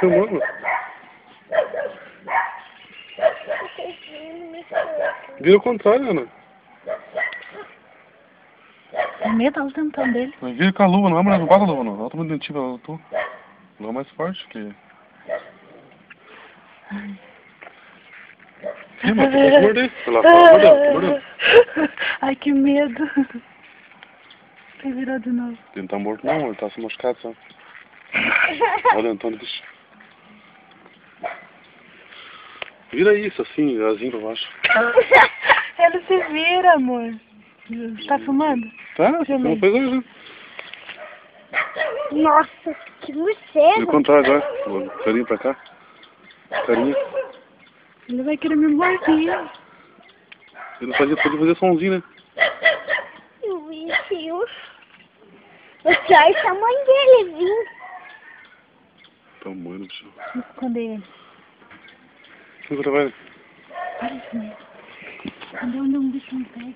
filmando. Vira o contrário, Ana. É medo, olha o tentão dele. Vira com a luva, não é, mulher? Não bota a luva, não. Ela tá muito dentiva, ela tô. Luva mais forte que... Ih, mas tu pode morder. Vai lá, mordendo. Ai, que medo. Vai virar de novo. Ele não tá morto não, ele tá se machucado, sabe? Olha, Antônio, deixa. Vira isso, assim, asinho pra baixo. Ele se vira, amor. Tá filmando? Tá, você não fez hoje, né? Nossa, que morcego. Vira o contrário, vai. Carinha pra cá. Carinha. Ele vai querer me morder. Ele podia fazer somzinho, né? O bichinho. O pior é a mãe dele, viu? Tamanho do bicho. Vou esconder ele. Onde você vai? Parece mesmo. Cadê onde um bicho me pega?